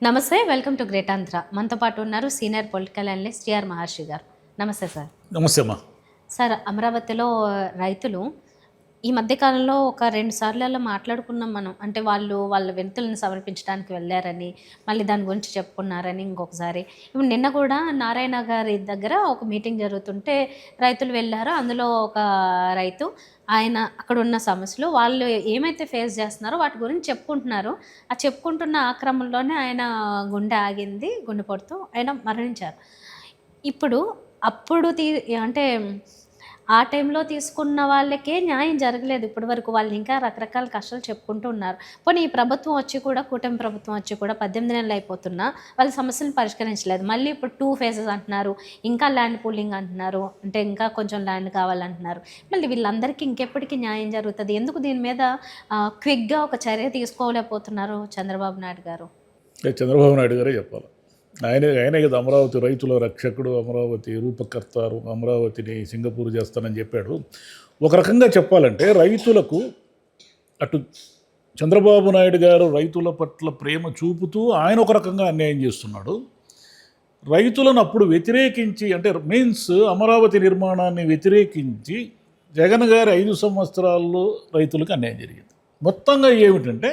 నమస్తే. Welcome to great Andhra. మనతో పాటు ఉన్నారు సీనియర్ పొలిటికల్ అనలిస్ట్ టిఆర్ మహర్షి గారు. నమస్తే సార్. నమస్తే అమ్మా. సార్, అమరావతిలో రైతులు ఈ మధ్య కాలంలో ఒక 2 సార్లలో మాట్లాడుకున్నాం మనం. అంటే వాళ్ళ వినతులను సమర్పించడానికి వెళ్లారని, మళ్ళీ దాని గురించి చెప్పుకున్నారని ఇంకొకసారి. ఇప్పుడు నిన్న కూడా నారాయణ గారి దగ్గర ఒక మీటింగ్ జరుగుతుంటే రైతులు వెళ్లారు. అందులో ఒక రైతు ఆయన అక్కడున్న సమస్యలు వాళ్ళు ఏమైతే ఫేస్ చేస్తున్నారో వాటి గురించి చెప్పుకుంటున్నారు. ఆ చెప్పుకుంటున్న ఆ క్రమంలోనే ఆయన గుండె ఆగింది. గుండెపోటుతో ఆయన మరణించారు. ఇప్పుడు అప్పుడు అంటే ఆ టైంలో తీసుకున్న వాళ్ళకే న్యాయం జరగలేదు ఇప్పటివరకు. వాళ్ళు ఇంకా రకరకాల కష్టాలు చెప్పుకుంటూ ఉన్నారు. పోనీ ఈ ప్రభుత్వం వచ్చి కూడా, కూటమి ప్రభుత్వం వచ్చి కూడా 18 నెలలు అయిపోతున్నా వాళ్ళ సమస్యలను పరిష్కరించలేదు. మళ్ళీ ఇప్పుడు 2 ఫేజెస్ అంటున్నారు. ఇంకా ల్యాండ్ పూలింగ్ అంటున్నారు. అంటే ఇంకా కొంచెం ల్యాండ్ కావాలంటున్నారు. మళ్ళీ వీళ్ళందరికీ ఇంకెప్పటికీ న్యాయం జరుగుతుంది? ఎందుకు దీని మీద క్విక్గా ఒక చర్య తీసుకోలేకపోతున్నారు చంద్రబాబు నాయుడు గారు? చంద్రబాబు నాయుడు గారే చెప్పాలి. ఆయనే కదా అమరావతి రైతుల రక్షకుడు, అమరావతి రూపకర్త, అమరావతిని సింగపూర్ చేస్తానని చెప్పాడు. ఒక రకంగా చెప్పాలంటే రైతులకు అటు చంద్రబాబు నాయుడు గారు రైతుల పట్ల ప్రేమ చూపుతూ ఆయన ఒక రకంగా అన్యాయం చేస్తున్నాడు. రైతులను అప్పుడు వ్యతిరేకించి, అంటే మీన్స్ అమరావతి నిర్మాణాన్ని వ్యతిరేకించి జగన్ గారి 5 సంవత్సరాల్లో రైతులకు అన్యాయం జరిగింది. మొత్తంగా ఏమిటంటే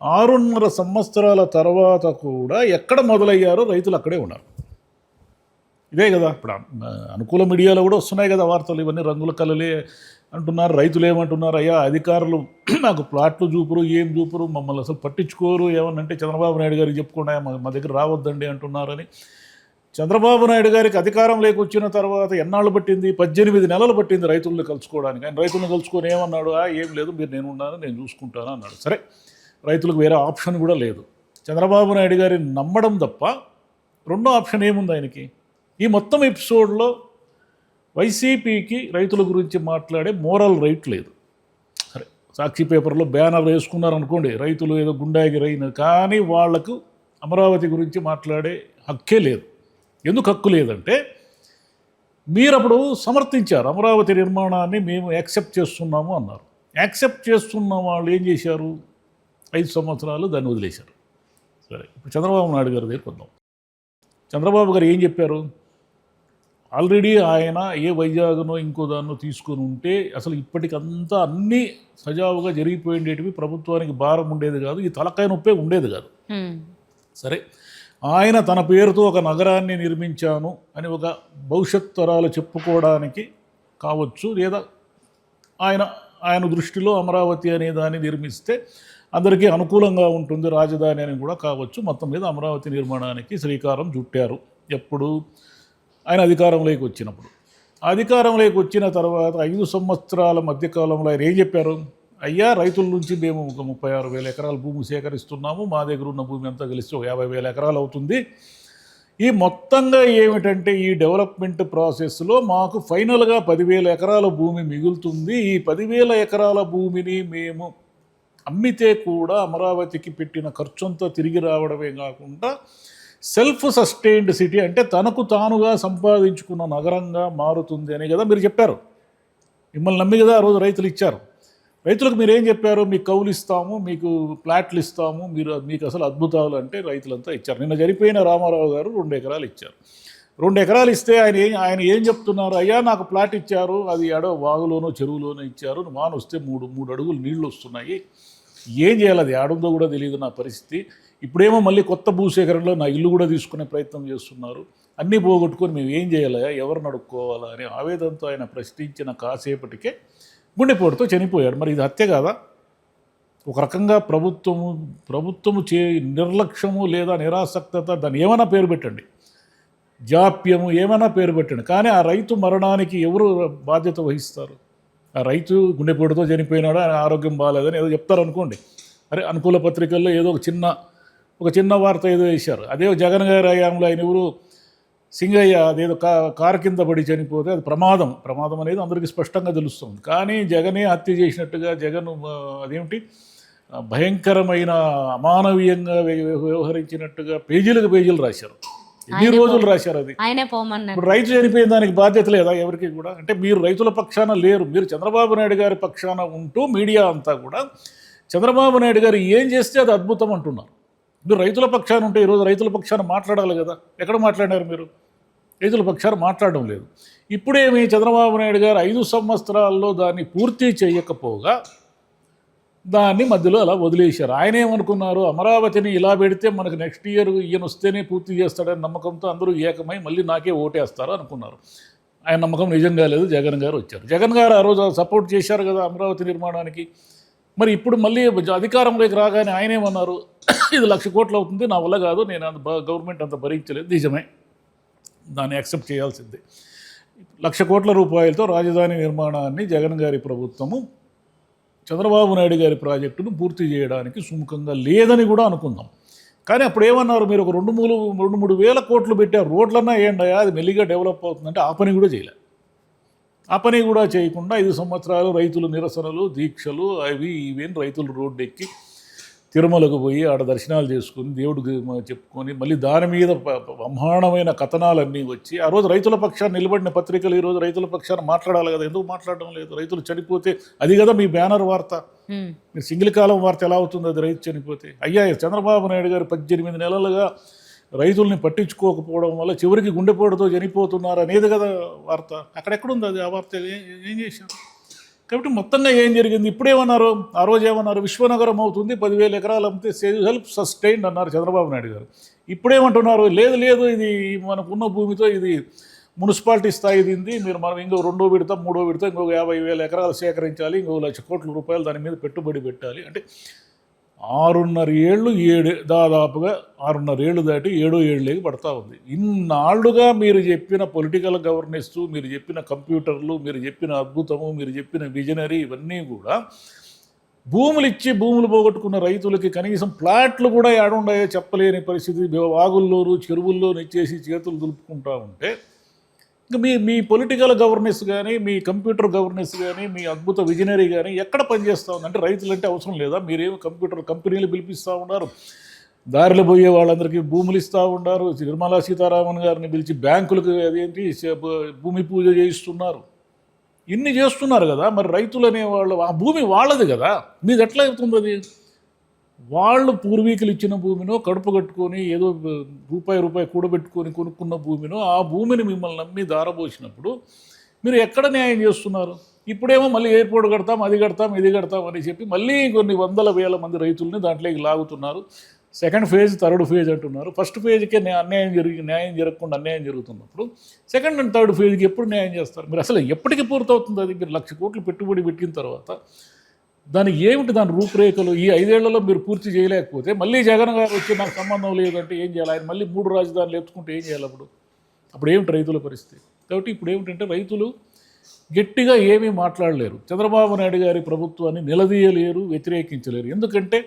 6.5 సంవత్సరాల తర్వాత కూడా ఎక్కడ మొదలయ్యారో రైతులు అక్కడే ఉన్నారు. ఇదే కదా ఇప్పుడు అనుకూల మీడియాలో కూడా వస్తున్నాయి కదా వార్తలు, ఇవన్నీ రంగుల కలలే అంటున్నారు. రైతులు ఏమంటున్నారు, అయ్యా అధికారులు నాకు ప్లాట్లు చూపురు, ఏం చూపురు, మమ్మల్ని అసలు పట్టించుకోరు, ఏమన్నంటే చంద్రబాబు నాయుడు గారికి చెప్పుకుండా మా దగ్గర రావద్దండి అంటున్నారని. చంద్రబాబు నాయుడు గారికి అధికారం లేకొచ్చిన తర్వాత ఎన్నాళ్ళు పట్టింది? 18 నెలలు పట్టింది రైతులను కలుసుకోవడానికి. ఆయన రైతులను కలుసుకొని ఏమన్నాడు, ఏం లేదు మీరు నేను ఉన్నాను, నేను చూసుకుంటాను అన్నాడు. సరే, రైతులకు వేరే ఆప్షన్ కూడా లేదు. చంద్రబాబు నాయుడు గారిని నమ్మడం తప్ప రెండో ఆప్షన్ ఏముంది ఆయనకి? ఈ మొత్తం ఎపిసోడ్లో వైసీపీకి రైతుల గురించి మాట్లాడే మోరల్ రైట్ లేదు. సరే, సాక్షి పేపర్లో బ్యానర్ వేసుకున్నారనుకోండి, రైతులు ఏదో గుండాగిరైన, కానీ వాళ్లకు అమరావతి గురించి మాట్లాడే హక్కే లేదు. ఎందుకు హక్కు లేదంటే, మీరప్పుడు సమర్థించారు అమరావతి నిర్మాణాన్ని మేము యాక్సెప్ట్ చేస్తున్నాము అన్నారు. యాక్సెప్ట్ చేస్తున్న వాళ్ళు ఏం చేశారు? 5 సంవత్సరాలు దాన్ని వదిలేశారు. సరే, ఇప్పుడు చంద్రబాబు నాయుడు గారి దగ్గరికి వద్దాం. చంద్రబాబు గారు ఏం చెప్పారు? ఆల్రెడీ ఆయన ఏ వైజాగ్నో ఇంకో దాన్నో తీసుకొని ఉంటే అసలు ఇప్పటికంతా అన్నీ సజావుగా జరిగిపోయేటివి, ప్రభుత్వానికి భారం ఉండేది కాదు, ఈ తలకాయ నొప్పే ఉండేది కాదు. సరే, ఆయన తన పేరుతో ఒక నగరాన్ని నిర్మించాను అని ఒక భవిష్యత్ తరాలు చెప్పుకోవడానికి కావచ్చు, లేదా ఆయన దృష్టిలో అమరావతి అనే దాన్ని నిర్మిస్తే అందరికీ అనుకూలంగా ఉంటుంది రాజధాని అని కూడా కావచ్చు. మొత్తం మీద అమరావతి నిర్మాణానికి శ్రీకారం చుట్టారు. ఎప్పుడు? ఆయన అధికారంలోకి వచ్చినప్పుడు. అధికారంలోకి వచ్చిన తర్వాత 5 సంవత్సరాల మధ్యకాలంలో ఆయన ఏం చెప్పారు? అయ్యా, రైతుల నుంచి మేము ఒక 36,000 ఎకరాల భూమి సేకరిస్తున్నాము, మా దగ్గర ఉన్న భూమి అంతా కలిసి 50,000 ఎకరాలు అవుతుంది. ఈ మొత్తంగా ఏమిటంటే ఈ డెవలప్మెంట్ ప్రాసెస్లో మాకు ఫైనల్గా 10,000 ఎకరాల భూమి మిగులుతుంది. ఈ 10,000 ఎకరాల భూమిని మేము అమ్మితే కూడా అమరావతికి పెట్టిన ఖర్చంతా తిరిగి రావడమే కాకుండా సెల్ఫ్ సస్టైన్డ్ సిటీ, అంటే తనకు తానుగా సంపాదించుకున్న నగరంగా మారుతుంది అని కదా మీరు చెప్పారు. మిమ్మల్ని నమ్మి కదా ఆ రోజు రైతులు ఇచ్చారు. రైతులకు మీరేం చెప్పారు? మీకు కౌలు ఇస్తాము, మీకు ప్లాట్లు ఇస్తాము, మీకు అసలు అద్భుతాలు అంటే రైతులంతా ఇచ్చారు. నిన్న జరిపోయిన రామారావు గారు 2 ఎకరాలు ఇచ్చారు. 2 ఎకరాలు ఇస్తే ఆయన ఏం చెప్తున్నారు? అయ్యా నాకు ప్లాట్ ఇచ్చారు, అది ఎడో వాగులోనో చెరువులోనో ఇచ్చారు, వాన వస్తే 3 అడుగులు నీళ్లు వస్తున్నాయి, ఏం చేయాలి, అది ఆడుందో కూడా తెలియదు నా పరిస్థితి. ఇప్పుడేమో మళ్ళీ కొత్త భూసేకరణలో నా ఇల్లు కూడా తీసుకునే ప్రయత్నం చేస్తున్నారు, అన్నీ పోగొట్టుకొని మేము ఏం చేయాలా, ఎవరు నడుక్కోవాలా అని ఆవేదనతో ఆయన ప్రశ్నించిన కాసేపటికే గుండెపోటుతో చనిపోయాడు. మరి ఇది హత్య కాదా? ఒక రకంగా ప్రభుత్వము నిర్లక్ష్యము లేదా నిరాసక్తత, దాన్ని ఏమైనా పేరు పెట్టండి, జాప్యము ఏమైనా పేరు పెట్టండి, కానీ ఆ రైతు మరణానికి ఎవరు బాధ్యత వహిస్తారు? ఆ రైతు గుండెపోటుతో చనిపోయినాడు, ఆయన ఆరోగ్యం బాగాలేదని ఏదో చెప్తారు అనుకోండి. అరే, అనుకూల పత్రికల్లో ఏదో ఒక చిన్న వార్త ఏదో వేశారు. అదే జగన్ గారి హయాంలో ఆయన ఎవరు సింగయ్య అదేదో కారు కింద పడి చనిపోతే అది ప్రమాదం అనేది అందరికీ స్పష్టంగా తెలుస్తుంది. కానీ జగనే హత్య చేసినట్టుగా, జగన్ అదేమిటి భయంకరమైన అమానవీయంగా వ్యవహరించినట్టుగా పేజీలు రాశారు. ఎన్ని రోజులు రాశారు అది? ఇప్పుడు రైతు చనిపోయిన దానికి బాధ్యత లేదా ఎవరికి కూడా? అంటే మీరు రైతుల పక్షాన లేరు, మీరు చంద్రబాబు నాయుడు గారి పక్షాన ఉంటూ మీడియా అంతా కూడా చంద్రబాబు నాయుడు గారు ఏం చేస్తే అది అద్భుతం అంటున్నారు. మీరు రైతుల పక్షాన ఉంటే ఈరోజు రైతుల పక్షాన మాట్లాడాలి కదా, ఎక్కడ మాట్లాడారు మీరు? రైతుల పక్షాన మాట్లాడడం లేదు. ఇప్పుడేమి చంద్రబాబు నాయుడు గారు 5 సంవత్సరాల్లో దాన్ని పూర్తి చేయకపోగా దాన్ని మధ్యలో అలా వదిలేశారు. ఆయన ఏమనుకున్నారు, అమరావతిని ఇలా పెడితే మనకు నెక్స్ట్ ఇయర్ ఈయన వస్తేనే పూర్తి చేస్తాడని నమ్మకంతో అందరూ ఏకమై మళ్ళీ నాకే ఓటేస్తారు అనుకున్నారు. ఆయన నమ్మకం నిజంగా లేదు. జగన్ గారు వచ్చారు. జగన్ గారు ఆ రోజు సపోర్ట్ చేశారు కదా అమరావతి నిర్మాణానికి. మరి ఇప్పుడు మళ్ళీ అధికారంలోకి రాగానే ఆయన ఏమన్నారు, ఇది 1,00,000 కోట్లు అవుతుంది, నా వల్ల కాదు, నేను గవర్నమెంట్ అంత భరించలేదు. నిజమే, దాన్ని యాక్సెప్ట్ చేయాల్సిందే. 1,00,000 కోట్ల రూపాయలతో రాజధాని నిర్మాణాన్ని జగన్ గారి ప్రభుత్వము చంద్రబాబు నాయుడు గారి ప్రాజెక్టును పూర్తి చేయడానికి సుముఖంగా లేదని కూడా అనుకుందాం. కానీ అప్పుడు ఏమన్నారు, మీరు ఒక 2-3 వేల కోట్లు పెట్టారు, రోడ్లన్నా ఏంటయా అది మెల్లిగా డెవలప్ అవుతుందంటే ఆ పని కూడా చేయలే. ఆ పని కూడా చేయకుండా 5 సంవత్సరాలు రైతులు నిరసనలు, దీక్షలు, అవి ఇవేం రైతులు రోడ్డు ఎక్కి తిరుమలకు పోయి ఆడ దర్శనాలు చేసుకుని దేవుడికి చెప్పుకొని మళ్ళీ దాని మీద బ్రహ్మాండమైన కథనాలన్నీ వచ్చి ఆ రోజు రైతుల పక్షాన్ని నిలబడిన పత్రికలు ఈరోజు రైతుల పక్షాన్ని మాట్లాడాలి కదా, ఎందుకు మాట్లాడడం లేదు? రైతులు చనిపోతే అది కదా మీ బ్యానర్ వార్త. మీరు సింగిల్ కాలం వార్త ఎలా అవుతుంది అది రైతు చనిపోతే? అయ్యా, చంద్రబాబు నాయుడు గారు 18 నెలలుగా రైతుల్ని పట్టించుకోకపోవడం వల్ల చివరికి గుండెపోటుతో చనిపోతున్నారు అనేది కదా వార్త. అక్కడెక్కడుంది అది? ఆ వార్త ఏం చేశారు? కాబట్టి మొత్తంగా ఏం జరిగింది? ఇప్పుడేమన్నారు, ఆ రోజు ఏమన్నారు, విశ్వనగరం అవుతుంది, 10,000 ఎకరాలు అమ్మితే సెల్ఫ్ సస్టైన్డ్ అన్నారు చంద్రబాబు నాయుడు గారు. ఇప్పుడేమంటున్నారు, లేదు లేదు, ఇది మనకున్న భూమితో ఇది మున్సిపాలిటీ స్థాయి దీంది, మనం ఇంకో 2వ విడత 3వ విడత ఇంకొక 50,000 ఎకరాలు సేకరించాలి, ఇంకో 1,00,000 కోట్ల రూపాయలు దాని మీద పెట్టుబడి పెట్టాలి అంటే 6.5 ఏళ్ళు దాదాపుగా 6.5 ఏళ్ళు దాటి 7వ ఏళ్ళకి పడతా ఉంది. ఇన్నాళ్లుగా మీరు చెప్పిన పొలిటికల్ గవర్నెన్స్, మీరు చెప్పిన కంప్యూటర్లు, మీరు చెప్పిన అద్భుతము, మీరు చెప్పిన విజనరీ ఇవన్నీ కూడా భూములు ఇచ్చి భూములు పోగొట్టుకున్న రైతులకి కనీసం ప్లాట్లు కూడా ఏడుండాయో చెప్పలేని పరిస్థితి, వాగుల్లోనూ చెరువుల్లోనూ ఇచ్చేసి చేతులు దులుపుకుంటా ఉంటే ఇంకా మీ పొలిటికల్ గవర్నెన్స్ కానీ, మీ కంప్యూటర్ గవర్నెన్స్ కానీ, మీ అద్భుత విజనరీ కానీ ఎక్కడ పనిచేస్తూ ఉంది? అంటే రైతులంటే అవసరం లేదా? మీరేమో కంప్యూటర్ కంపెనీలు పిలిపిస్తూ ఉన్నారు, దారిలో పోయే వాళ్ళందరికీ భూములు ఇస్తూ ఉన్నారు, నిర్మలా సీతారామన్ గారిని పిలిచి బ్యాంకులకు అదేంటి భూమి పూజ చేయిస్తున్నారు, ఇన్ని చేస్తున్నారు కదా. మరి రైతులు అనేవాళ్ళు ఆ భూమి వాళ్ళది కదా, మీది ఎట్లా అవుతుంది? అది వాళ్ళు పూర్వీకులు ఇచ్చిన భూమినో, కడుపు కట్టుకొని ఏదో రూపాయి కూడబెట్టుకొని కొనుక్కున్న భూమినో, ఆ భూమిని మిమ్మల్ని నమ్మి దారబోసినప్పుడు మీరు ఎక్కడ న్యాయం చేస్తున్నారు? ఇప్పుడేమో మళ్ళీ ఎయిర్పోర్ట్ కడతాం, అది కడతాం, ఇది కడతాం అని చెప్పి మళ్ళీ కొన్ని 100,000 మంది రైతుల్ని దాంట్లోకి లాగుతున్నారు. సెకండ్ ఫేజ్, థర్డ్ ఫేజ్ అంటున్నారు. ఫస్ట్ ఫేజ్కే న్యాయం జరగకుండా అన్యాయం జరుగుతున్నప్పుడు సెకండ్ అండ్ థర్డ్ ఫేజ్కి ఎప్పుడు న్యాయం చేస్తారు? మీరు అసలు ఎప్పటికీ పూర్తవుతుంది అది? మీరు 1,00,000 కోట్లు పెట్టుబడి పెట్టిన తర్వాత దానికి ఏమిటి దాని రూపురేఖలు? ఈ 5 ఏళ్లలో మీరు పూర్తి చేయలేకపోతే మళ్ళీ జగన్ గారు వచ్చి నాకు సంబంధం లేదంటే ఏం చేయాలి? ఆయన మళ్ళీ 3 రాజధానులు ఎత్తుకుంటే ఏం చేయాలి? అప్పుడు ఏమిటి రైతుల పరిస్థితి? కాబట్టి ఇప్పుడు ఏమిటంటే రైతులు గట్టిగా ఏమీ మాట్లాడలేరు, చంద్రబాబు నాయుడు గారి ప్రభుత్వాన్ని నిలదీయలేరు, వ్యతిరేకించలేరు. ఎందుకంటే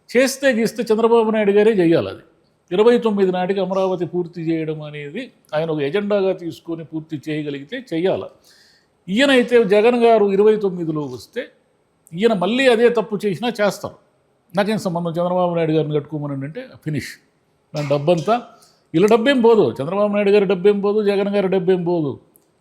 చేస్తే గీస్తే చంద్రబాబు నాయుడు గారే చేయాలి. అది 29 నాటికి అమరావతి పూర్తి చేయడం అనేది ఆయన ఒక ఎజెండాగా తీసుకొని పూర్తి చేయగలిగితే చెయ్యాలి. ఈయనైతే జగన్ గారు 29లో వస్తే ఈయన మళ్ళీ అదే తప్పు చేసినా చేస్తారు. నాకేం సంబంధం, చంద్రబాబు నాయుడు గారిని కట్టుకోమని అంటే ఫినిష్. నా డబ్బంతా వీళ్ళ డబ్బేం పోదు, చంద్రబాబు నాయుడు గారి డబ్బేం పోదు, జగన్ గారి డబ్బేం పోదు.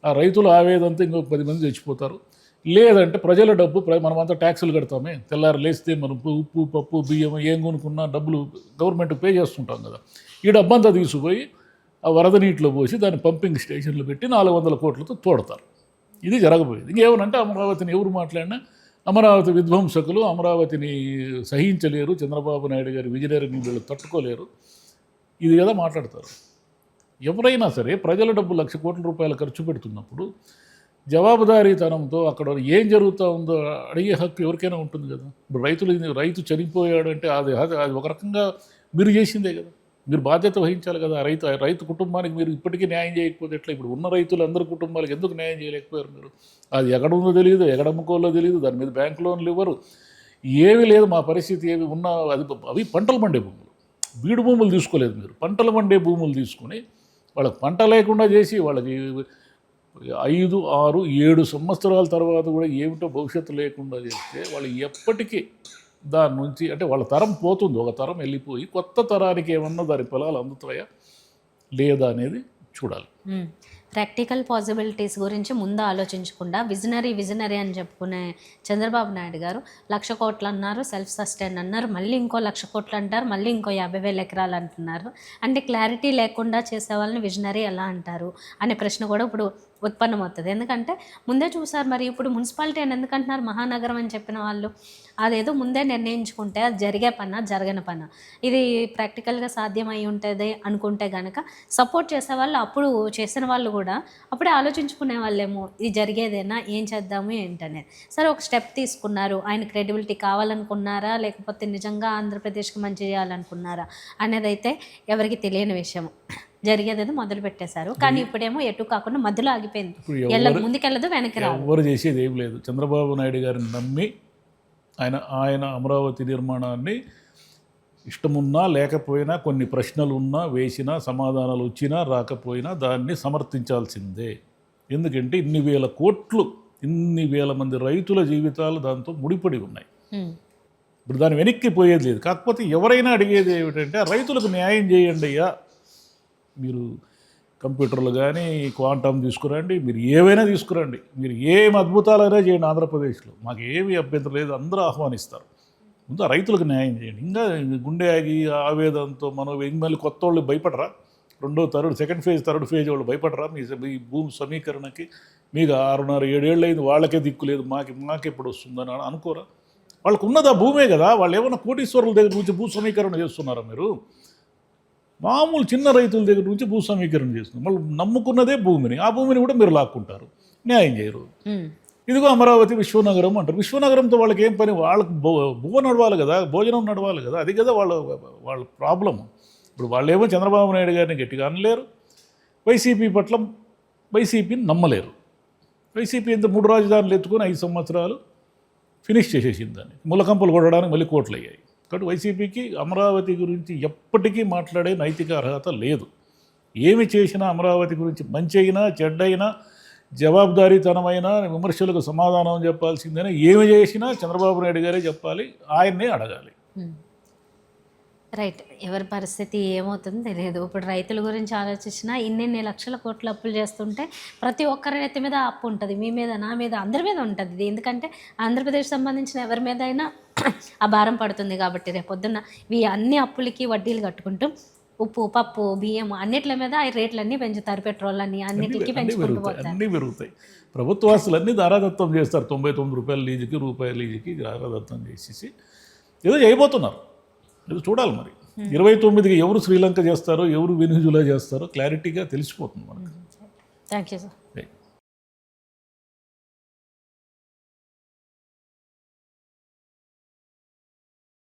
ఆ రైతులు ఆవేదంతా ఇంకొక 10 మంది చచ్చిపోతారు. లేదంటే ప్రజల డబ్బు, మనమంతా ట్యాక్సులు కడతామే, తెల్లారు లేస్తే మనం ఉప్పు, పప్పు, బియ్యం ఏం కొనుక్కున్నా డబ్బులు గవర్నమెంట్కి పే చేస్తుంటాం కదా. ఈ డబ్బంతా తీసుకుపోయి ఆ వరద నీటిలో పోసి దాన్ని పంపింగ్ స్టేషన్లు పెట్టి 400 కోట్లతో తోడతారు. ఇది జరగబోయేది. ఇంకేమనంటే అమరావతిని ఎవరు మాట్లాడినా అమరావతి విధ్వంసకులు అమరావతిని సహించలేరు, చంద్రబాబు నాయుడు గారి విజనరీని వీళ్ళు తట్టుకోలేరు, ఇది కదా మాట్లాడతారు. ఎవరైనా సరే ప్రజల డబ్బు 1,00,000 కోట్ల రూపాయలు ఖర్చు పెడుతున్నప్పుడు జవాబుదారీతనంతో అక్కడ ఏం జరుగుతూ ఉందో అడిగే హక్కు ఎవరికైనా ఉంటుంది కదా. ఇప్పుడు రైతు చనిపోయాడంటే అది ఒక రకంగా మీరు చేసిందే కదా, మీరు బాధ్యత వహించాలి కదా. రైతు కుటుంబానికి మీరు ఇప్పటికీ న్యాయం చేయకపోతే ఎట్లా? ఇప్పుడు ఉన్న రైతులు అందరి కుటుంబాలకు ఎందుకు న్యాయం చేయలేకపోయారు మీరు? అది ఎక్కడ ఉందో తెలియదు, ఎక్కడ అమ్ముకోవాలో తెలియదు, దాని మీద బ్యాంక్ లోన్లు ఇవ్వరు, ఏమీ లేదు. మా పరిస్థితి ఏమి ఉన్నా అవి పంటలు పండే భూములు, బీడు భూములు తీసుకోలేదు మీరు, పంటలు పండే భూములు తీసుకొని వాళ్ళకి పంట లేకుండా చేసి వాళ్ళకి 5, 6, 7 సంవత్సరాల తర్వాత కూడా ఏమిటో భవిష్యత్తు లేకుండా చేస్తే వాళ్ళు ఎప్పటికీ దాని నుంచి అంటే వాళ్ళ తరం పోతుంది, ఒక తరం వెళ్ళిపోయి కొత్త తరానికి ఏమన్నా దాని ఫలాలు అందుతాయా లేదా అనేది చూడాలి. ప్రాక్టికల్ పాసిబిలిటీస్ గురించి ముందు ఆలోచించకుండా విజనరీ అని చెప్పుకునే చంద్రబాబు నాయుడు గారు 1,00,000 కోట్లు అన్నారు, సెల్ఫ్ సస్టైన్ అన్నారు, మళ్ళీ ఇంకో 1,00,000 కోట్లు అంటారు, మళ్ళీ ఇంకో 50,000 ఎకరాలు అంటున్నారు. అంటే క్లారిటీ లేకుండా చేసే వాళ్ళని విజనరీ ఎలా అంటారు అనే ప్రశ్న కూడా ఇప్పుడు ఉత్పన్నమవుతుంది. ఎందుకంటే ముందే చూసారు, మరి ఇప్పుడు మున్సిపాలిటీ అని ఎందుకంటున్నారు మహానగరం అని చెప్పిన వాళ్ళు? అదేదో ముందే నిర్ణయించుకుంటే అది జరిగే పనా జరగని పనా, ఇది ప్రాక్టికల్గా సాధ్యమై ఉంటుంది అనుకుంటే కనుక సపోర్ట్ చేసేవాళ్ళు అప్పుడు చేసిన వాళ్ళు కూడా అప్పుడే ఆలోచించుకునే వాళ్ళేమో ఇది జరిగేదేనా, ఏం చేద్దాము ఏంటనేది. సరే ఒక స్టెప్ తీసుకున్నారు, ఆయన క్రెడిబిలిటీ కావాలనుకున్నారా లేకపోతే నిజంగా ఆంధ్రప్రదేశ్కి మంచి చేయాలనుకున్నారా అనేది అయితే ఎవరికి తెలియని విషయం. జరిగేదేదో మొదలు పెట్టేశారు, కానీ ఇప్పుడేమో ఎటు కాకుండా మధ్యలో ఆగిపోయింది. ముందుకెళ్ళదు, వెనక్కి రాదు. ఎవరు చేసేది ఏం లేదు. చంద్రబాబు నాయుడు గారిని నమ్మి ఆయన అమరావతి నిర్మాణాన్ని ఇష్టమున్నా లేకపోయినా, కొన్ని ప్రశ్నలు ఉన్నా వేసినా, సమాధానాలు వచ్చినా రాకపోయినా దాన్ని సమర్థించాల్సిందే. ఎందుకంటే ఇన్ని వేల కోట్లు, ఇన్ని వేల మంది రైతుల జీవితాలు దాంతో ముడిపడి ఉన్నాయి. ఇప్పుడు దాన్ని వెనక్కి పోయేది లేదు. కాకపోతే ఎవరైనా అడిగేది ఏమిటంటే రైతులకు న్యాయం చేయండి అయ్యా, మీరు కంప్యూటర్లు కానీ క్వాంటమ్ తీసుకురండి, మీరు ఏవైనా తీసుకురండి, మీరు ఏం అద్భుతాలైనా చేయండి ఆంధ్రప్రదేశ్లో, మాకు ఏమీ అభ్యంతరం లేదు, అందరూ ఆహ్వానిస్తారు. ముందు రైతులకు న్యాయం చేయండి. ఇంకా గుండె ఆగి ఆవేదంతో మనం మళ్ళీ కొత్త వాళ్ళు భయపడరా? సెకండ్ ఫేజ్ థర్డ్ ఫేజ్ వాళ్ళు భయపడరా? మీ భూమి సమీకరణకి మీకు 6.5-7 ఏళ్ళు అయింది, వాళ్ళకే దిక్కు లేదు, మాకెప్పుడు వస్తుందని అనుకోరా? వాళ్ళకు ఉన్నది ఆ భూమే కదా. వాళ్ళు ఏమన్నా కోటీశ్వరుల దగ్గర నుంచి భూ సమీకరణ చేస్తున్నారా? మీరు మామూలు చిన్న రైతుల దగ్గర నుంచి భూ సమీకరణ చేస్తున్నారు. వాళ్ళు నమ్ముకున్నదే భూమిని, ఆ భూమిని కూడా మీరు లాక్కుంటారు, న్యాయం చేయరు. ఇదిగో అమరావతి విశ్వనగరం అంటారు. విశ్వనగరంతో వాళ్ళకి ఏం పని? వాళ్ళకి భూమి నడవాలి కదా, భోజనం నడవాలి కదా, అది కదా వాళ్ళ ప్రాబ్లము. ఇప్పుడు వాళ్ళేమో చంద్రబాబు నాయుడు గారిని గట్టిగా అనలేరు, వైసీపీని నమ్మలేరు. వైసీపీ ఎంత 3 రాజధానులు ఎత్తుకొని 5 సంవత్సరాలు ఫినిష్ చేసేసింది. దాన్ని ముళ్ళకంపలు కొట్టడానికి మళ్ళీ కోట్లు అయ్యాయి. కాబట్టి వైసీపీకి అమరావతి గురించి ఎప్పటికీ మాట్లాడే నైతిక అర్హత లేదు. ఏమి చేసినా అమరావతి గురించి మంచి అయినా చెడ్డైనా జవాబుదారీతనమైన విమర్శలకు సమాధానం చెప్పాల్సిందేనా, ఏమి చేసినా చంద్రబాబు నాయుడు గారే చెప్పాలి, ఆయన్నే అడగాలి. రైట్. ఎవరి పరిస్థితి ఏమవుతుందో తెలియదు. ఇప్పుడు రైతుల గురించి ఆలోచించినా ఇన్ని లక్షల కోట్ల అప్పులు చేస్తుంటే ప్రతి ఒక్కరి రైతు మీద అప్పు ఉంటుంది, మీ మీద, నా మీద, అందరి మీద ఉంటుంది ఇది. ఎందుకంటే ఆంధ్రప్రదేశ్ సంబంధించిన ఎవరి మీద అయినా ఆ భారం పడుతుంది. కాబట్టి రేపొద్దున్న ఈ అన్ని అప్పులకి వడ్డీలు కట్టుకుంటూ ఉప్పు, పప్పు, బియ్యం అన్నిట్ల మీద ఆ రేట్లన్నీ పెంచుతారు, పెట్రోల్ అన్నిటికీ పెంచుకుంటూ పోతారు. అన్నీ పెరుగుతాయి. ప్రభుత్వ ఆస్తులన్నీ దారాదత్తం చేస్తారు. 99 రూపాయల లీజుకి దారాదత్తం చేసేసి ఏదో చేయబోతున్నారు. ఇది చూడాలి మరి. 29కి ఎవరు శ్రీలంక చేస్తారో, ఎవరు వెనిజులా చేస్తారో క్లారిటీగా తెలిసిపోతుంది మనకు. Thank you sir.